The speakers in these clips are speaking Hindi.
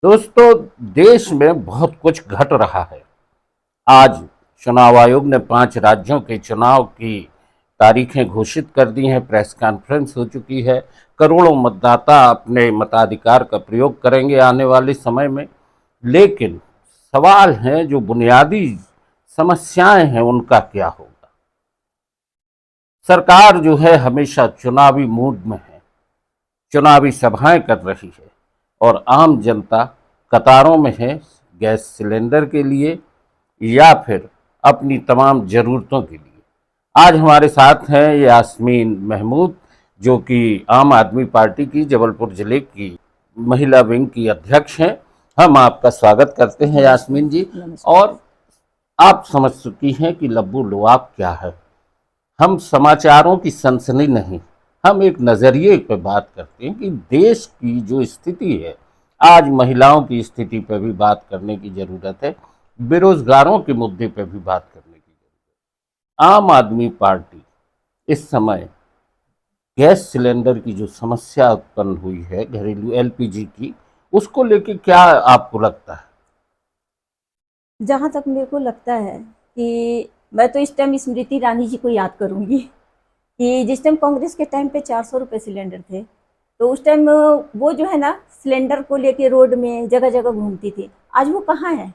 दोस्तों, देश में बहुत कुछ घट रहा है। आज चुनाव आयोग ने 5 राज्यों के चुनाव की तारीखें घोषित कर दी हैं। प्रेस कॉन्फ्रेंस हो चुकी है। करोड़ों मतदाता अपने मताधिकार का प्रयोग करेंगे आने वाले समय में। लेकिन सवाल हैं, जो बुनियादी समस्याएं हैं, उनका क्या होगा। सरकार जो है हमेशा चुनावी मूड में है, चुनावी सभाएं कर रही है और आम जनता कतारों में है गैस सिलेंडर के लिए या फिर अपनी तमाम ज़रूरतों के लिए। आज हमारे साथ हैं यास्मीन महमूद, जो कि आम आदमी पार्टी की जबलपुर जिले की महिला विंग की अध्यक्ष हैं। हम आपका स्वागत करते हैं यास्मीन जी। और आप समझ चुकी हैं कि लब्बू लुआब क्या है। हम समाचारों की सनसनी नहीं, हम एक नज़रिए पर बात करते हैं कि देश की जो स्थिति है, आज महिलाओं की स्थिति पर भी बात करने की ज़रूरत है, बेरोजगारों के मुद्दे पर भी बात करने की ज़रूरत है। आम आदमी पार्टी इस समय गैस सिलेंडर की जो समस्या उत्पन्न हुई है, घरेलू एलपीजी की, उसको लेके क्या आपको लगता है? जहाँ तक मेरे को लगता है कि मैं तो इस टाइम स्मृति ईरानी जी को याद करूंगी कि जिस टाइम कांग्रेस के टाइम पे 400 रुपये सिलेंडर थे, तो उस टाइम वो जो है ना सिलेंडर को लेके रोड में जगह जगह घूमती थी। आज वो कहाँ है?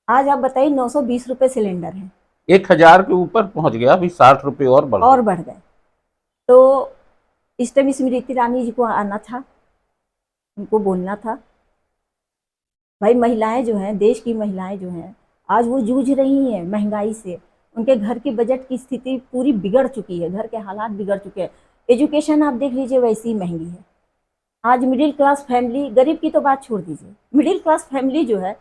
आज आप बताइए 920 रुपये सिलेंडर है। 1000 के ऊपर पहुंच गया, अभी 60 रुपये और बढ़ गए। तो इस टाइम स्मृति ईरानी जी को आना था, उनको बोलना था। भाई महिलाएं जो हैं, देश की महिलाएं जो हैं, आज वो जूझ रही हैं महंगाई से। उनके घर की बजट की स्थिति पूरी बिगड़ चुकी है, घर के हालात बिगड़ चुके हैं। एजुकेशन आप देख लीजिए, वैसी ही महंगी है। आज मिडिल क्लास फैमिली, गरीब की तो बात छोड़ दीजिए, मिडिल क्लास फैमिली जो है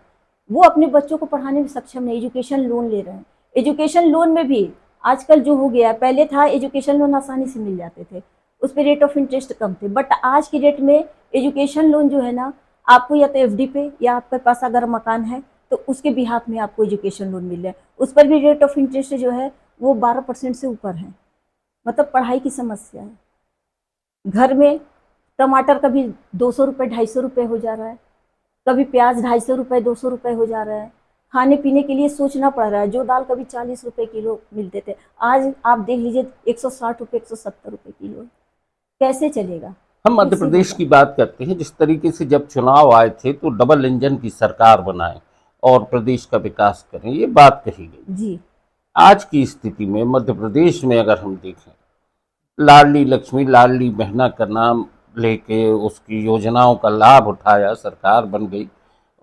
वो अपने बच्चों को पढ़ाने में सक्षम नहीं, एजुकेशन लोन ले रहे हैं। एजुकेशन लोन में भी आजकल जो हो गया, पहले था एजुकेशन लोन आसानी से मिल जाते थे, उस पर रेट ऑफ इंटरेस्ट कम थे, बट आज की डेट में एजुकेशन लोन जो है ना, आपको या तो एफडी पे या आपके पास अगर मकान है तो उसके बिहाफ में आपको एजुकेशन लोन मिल रहा है। उस पर भी रेट ऑफ इंटरेस्ट जो है वो 12% से ऊपर है। मतलब पढ़ाई की समस्या है। घर में टमाटर कभी 200 रुपये 250 रुपये हो जा रहा है, कभी प्याज 250 रुपये 200 रुपये हो जा रहा है। खाने पीने के लिए सोचना पड़ रहा है। जो दाल कभी 40 रुपये किलो मिलते थे, आज आप देख लीजिए 160 रुपये 170 रुपये किलो। कैसे चलेगा? हम मध्य प्रदेश की बात करते हैं। जिस तरीके से जब चुनाव आए थे तो डबल इंजन की सरकार बनाएं और प्रदेश का विकास करें, ये बात कही गई जी। आज की स्थिति में मध्य प्रदेश में अगर हम देखें, लाडली लक्ष्मी, लाडली बहना का नाम लेके उसकी योजनाओं का लाभ उठाया, सरकार बन गई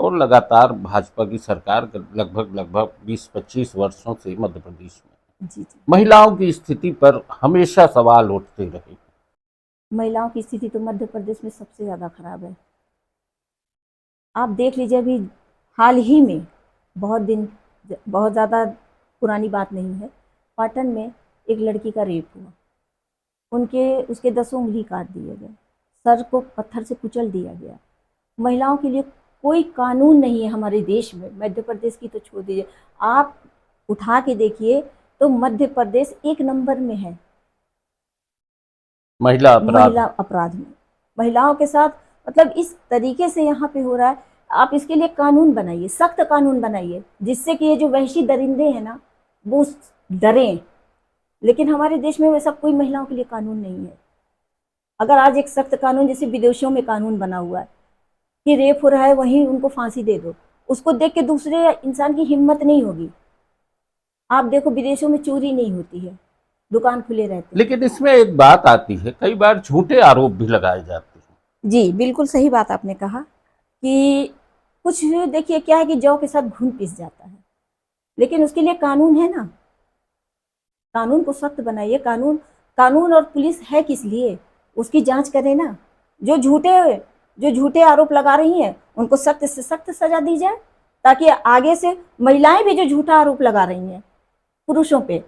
और लगातार भाजपा की सरकार लगभग 20-25 वर्षों से मध्य प्रदेश में जी जी। महिलाओं की स्थिति पर हमेशा सवाल उठते रहे। महिलाओं की स्थिति तो मध्य प्रदेश में सबसे ज़्यादा खराब है। आप देख लीजिए, अभी हाल ही में बहुत ज़्यादा पुरानी बात नहीं है, पाटन में एक लड़की का रेप हुआ। उसके 10 उंगली काट दिए गए, सर को पत्थर से कुचल दिया गया। महिलाओं के लिए कोई कानून नहीं है हमारे देश में। मध्य प्रदेश की तो छोड़ दीजिए, आप उठा के देखिए तो मध्य प्रदेश 1 नंबर में है महिला अपराध में। महिलाओं के साथ मतलब इस तरीके से यहाँ पे हो रहा है। आप इसके लिए कानून बनाइए, सख्त कानून बनाइए, जिससे कि ये जो वहशी दरिंदे हैं ना वो डरें। लेकिन हमारे देश में वैसा कोई महिलाओं के लिए कानून नहीं है। अगर आज एक सख्त कानून, जैसे विदेशों में कानून बना हुआ है कि रेप हो रहा है वहीं उनको फांसी दे दो, उसको देख के दूसरे इंसान की हिम्मत नहीं होगी। आप देखो विदेशों में चोरी नहीं होती है, दुकान खुले रहते हैं। लेकिन इसमें एक बात आती है, कई बार झूठे आरोप भी लगाए जाते हैं। जी बिल्कुल सही बात आपने कहा कि कुछ देखिए क्या है कि जौ के साथ घुन पिस जाता है, लेकिन उसके लिए कानून है ना। कानून को सख्त बनाइए। कानून और पुलिस है किस लिए? उसकी जांच करें ना। जो झूठे आरोप लगा रही हैं उनको सख्त से सख्त सजा दी जाए, ताकि आगे से महिलाएं भी जो झूठा आरोप लगा रही हैं पुरुषों पे,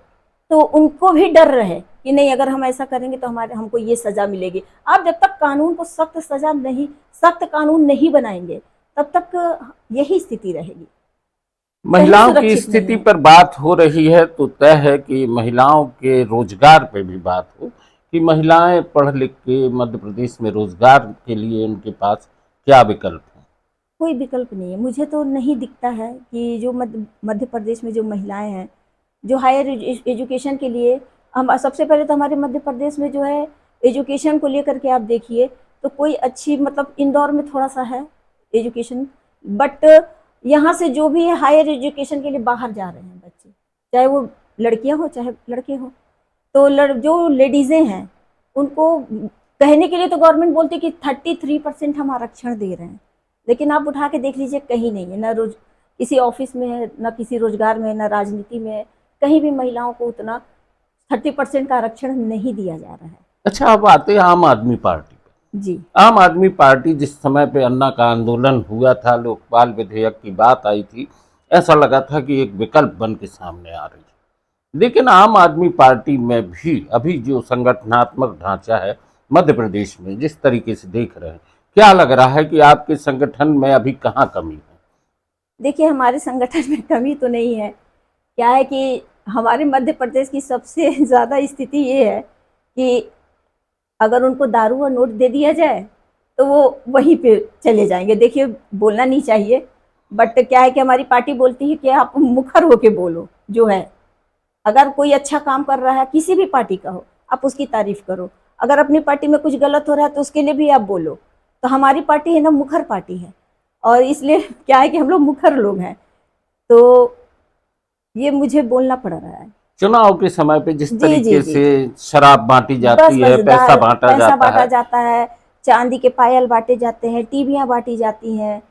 तो उनको भी डर रहे कि नहीं, अगर हम ऐसा करेंगे तो हमको ये सजा मिलेगी। आप जब तक कानून को सख्त कानून नहीं बनाएंगे, तब तक यही स्थिति रहेगी। महिलाओं की स्थिति पर बात हो रही है तो तय है कि महिलाओं के रोजगार पे भी बात हो कि महिलाएं पढ़ लिख के मध्य प्रदेश में रोजगार के लिए उनके पास क्या विकल्प है। कोई विकल्प नहीं है। मुझे तो नहीं दिखता है कि जो मध्य प्रदेश में जो महिलाएं हैं, जो हायर एजुकेशन के लिए, हम सबसे पहले तो हमारे मध्य प्रदेश में जो है एजुकेशन को लेकर के आप देखिए तो कोई अच्छी, मतलब इंदौर में थोड़ा सा है एजुकेशन, बट यहाँ से जो भी है हायर एजुकेशन के लिए बाहर जा रहे हैं बच्चे, चाहे वो लड़कियां हो चाहे लड़के हो। तो जो लेडीजें हैं उनको कहने के लिए तो गवर्नमेंट बोलती है कि 33% हम आरक्षण दे रहे हैं, लेकिन आप उठा के देख लीजिए कहीं नहीं है, ना रोज किसी ऑफिस में है, ना किसी रोजगार में है, ना राजनीति में है, कहीं भी महिलाओं को उतना 30% का आरक्षण नहीं दिया जा रहा है। अच्छा, अब आते हैं आम आदमी पार्टी पे। जी आम आदमी पार्टी जिस समय पे अन्ना का आंदोलन हुआ था, लोकपाल विधेयक की बात आई थी, ऐसा लगा था कि एक विकल्प बन के सामने आ रही है। लेकिन आम आदमी पार्टी में भी अभी जो संगठनात्मक ढांचा है मध्य प्रदेश में, जिस तरीके से देख रहे हैं, क्या लग रहा है कि आपके संगठन में अभी कहाँ कमी है? देखिए, हमारे संगठन में कमी तो नहीं है। क्या है कि हमारे मध्य प्रदेश की सबसे ज़्यादा स्थिति ये है कि अगर उनको दारू और नोट दे दिया जाए तो वो वहीं पे चले जाएंगे। देखिए, बोलना नहीं चाहिए, बट क्या है कि हमारी पार्टी बोलती है कि आप मुखर होके बोलो। जो है, अगर कोई अच्छा काम कर रहा है किसी भी पार्टी का हो, आप उसकी तारीफ करो। अगर अपनी पार्टी में कुछ गलत हो रहा है तो उसके लिए भी आप बोलो। तो हमारी पार्टी है ना, मुखर पार्टी है, और इसलिए क्या है कि हम लोग मुखर लोग हैं, तो ये मुझे बोलना पड़ रहा है। चुनाव के समय पे जिस जी जी तरीके जी से जी। शराब बांटी बस जाती है, बस पैसा बांटा पैसा जाता बांटा है, जाता है, चांदी के पायल बांटे जाते हैं, टीवियां बांटी जाती हैं,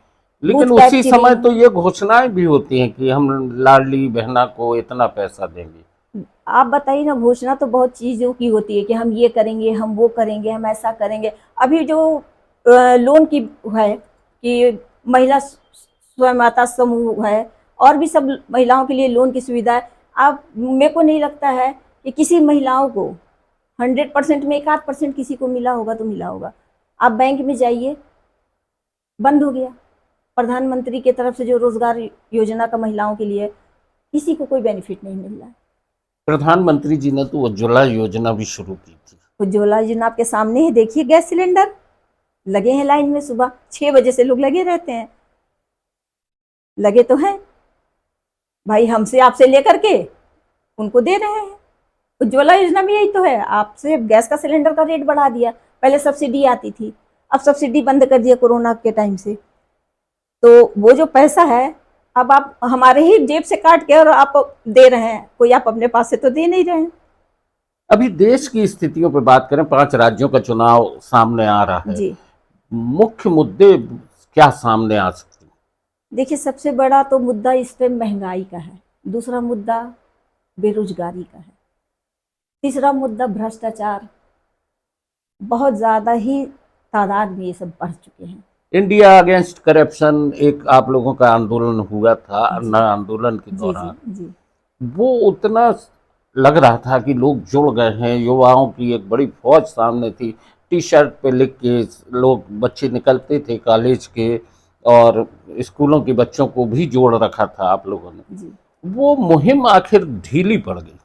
लेकिन बूथ उसी समय कैप्चरिंग। तो ये घोषणाएं भी होती हैं कि हम लाडली बहना को इतना पैसा देंगे। आप बताइए ना, घोषणा तो बहुत चीज़ों की होती है कि हम ये करेंगे, हम वो करेंगे, हम ऐसा करेंगे। अभी जो लोन की है कि महिला स्वयंता समूह है, और भी सब महिलाओं के लिए लोन की सुविधा है। आप, मेरे को नहीं लगता है कि किसी महिलाओं को 100% में 1-8% किसी को मिला होगा तो मिला होगा। आप बैंक में जाइए, बंद हो गया। प्रधानमंत्री की तरफ से जो रोजगार योजना का महिलाओं के लिए, किसी को कोई बेनिफिट नहीं मिल रहा है। प्रधानमंत्री जी ने तो उज्ज्वला योजना भी शुरू की थी। उज्ज्वला योजना आपके सामने ही देखिए, गैस सिलेंडर लगे हैं लाइन में, सुबह 6 बजे से लोग लगे रहते हैं। लगे तो हैं भाई, हमसे आपसे लेकर के उनको दे रहे हैं। उज्ज्वला योजना में यही तो है, आपसे गैस का सिलेंडर का रेट बढ़ा दिया। पहले सब्सिडी आती थी, अब सब्सिडी बंद कर दिया कोरोना के टाइम से। तो वो जो पैसा है, अब आप हमारे ही जेब से काट के और आप दे रहे हैं, कोई आप अपने पास से तो दे नहीं रहे हैं। अभी देश की स्थितियों पर बात करें, 5 राज्यों का चुनाव सामने आ रहा है, जी मुख्य मुद्दे क्या सामने आ सकते हैं? देखिए, सबसे बड़ा तो मुद्दा इस पे महंगाई का है, दूसरा मुद्दा बेरोजगारी का है, तीसरा मुद्दा भ्रष्टाचार। बहुत ज़्यादा ही तादाद में ये सब बढ़ चुके हैं। इंडिया अगेंस्ट करप्शन एक आप लोगों का आंदोलन हुआ था, जी अन्ना आंदोलन के जी जी दौरान जी वो उतना लग रहा था कि लोग जुड़ गए हैं, युवाओं की एक बड़ी फौज सामने थी। टी शर्ट पे लिख के लोग, बच्चे निकलते थे कॉलेज के, और स्कूलों के बच्चों को भी जोड़ रखा था आप लोगों ने। जी। वो मुहिम आखिर ढीली पड़ गई।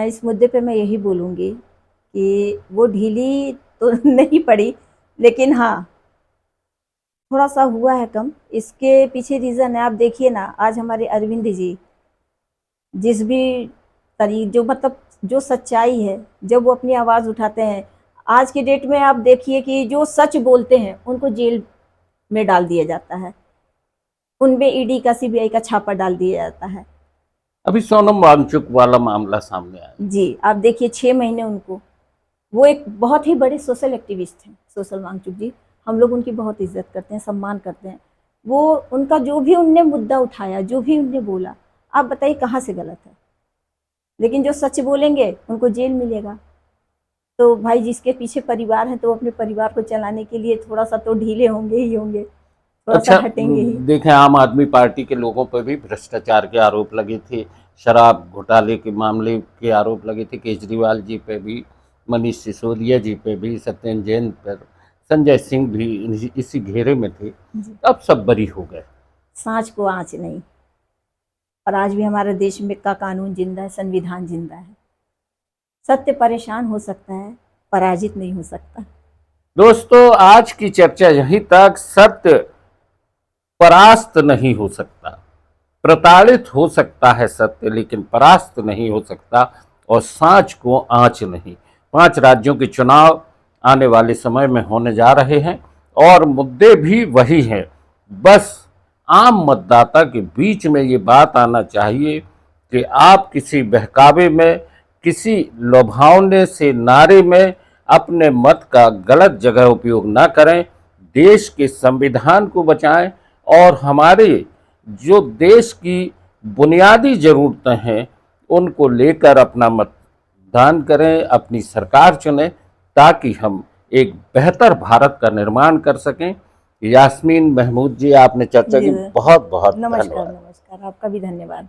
इस मुद्दे पे मैं यही बोलूँगी कि वो ढीली तो नहीं पड़ी, लेकिन हाँ, थोड़ा सा हुआ है कम। इसके पीछे रीज़न है, आप देखिए ना, आज हमारे अरविंद जी जिस भी जो मतलब जो सच्चाई है, जब वो अपनी आवाज़ उठाते हैं, आज के डेट में आप देखिए कि जो सच बोलते हैं उनको जेल में डाल दिया जाता है, उनमें ईडी का, सीबीआई का छापा डाल दिया जाता है। अभी सोनम वांगचुक वाला मामला सामने आया। जी, आप देखिए 6 महीने उनको, वो एक बहुत ही बड़े सोशल एक्टिविस्ट हैं, सोशल वांगचुक जी। हम लोग उनकी बहुत इज्जत करते हैं, सम्मान करते हैं। वो, उनका जो भी उनने मुद्दा उठाया, जो भी उनने बोला, आप बताइए कहाँ से गलत है? लेकिन जो सच बोलेंगे उनको जेल मिलेगा। तो भाई, जिसके पीछे परिवार है तो अपने परिवार को चलाने के लिए थोड़ा सा तो ढीले होंगे ही होंगे, थोड़ा सा अच्छा, हटेंगे ही। देखें, आम आदमी पार्टी के लोगों पर भी भ्रष्टाचार के आरोप लगे थे, शराब घोटाले के मामले के आरोप लगे थे, केजरीवाल जी पे भी, मनीष सिसोदिया जी पे भी, सत्येंद्र जैन पर, संजय सिंह भी इसी घेरे में थे। जी। अब सब बरी हो गए। सांच को आँच नहीं। और आज भी हमारे देश में का कानून जिंदा है, संविधान जिंदा है। सत्य परेशान हो सकता है, पराजित नहीं हो सकता। दोस्तों, आज की चर्चा यहीं तक। सत्य परास्त नहीं हो सकता, प्रताड़ित हो सकता है सत्य, लेकिन परास्त नहीं हो सकता, और सांच को आंच नहीं। 5 राज्यों के चुनाव आने वाले समय में होने जा रहे हैं और मुद्दे भी वही हैं। बस आम मतदाता के बीच में ये बात आना चाहिए कि आप किसी बहकावे में, किसी लुभावने से नारे में अपने मत का गलत जगह उपयोग ना करें। देश के संविधान को बचाएं और हमारे जो देश की बुनियादी ज़रूरतें हैं उनको लेकर अपना मतदान करें, अपनी सरकार चुनें, ताकि हम एक बेहतर भारत का निर्माण कर सकें। यास्मीन महमूद जी, आपने चर्चा की, जी बहुत बहुत नमस्कार धन्यवाद। नमस्कार, आपका भी धन्यवाद।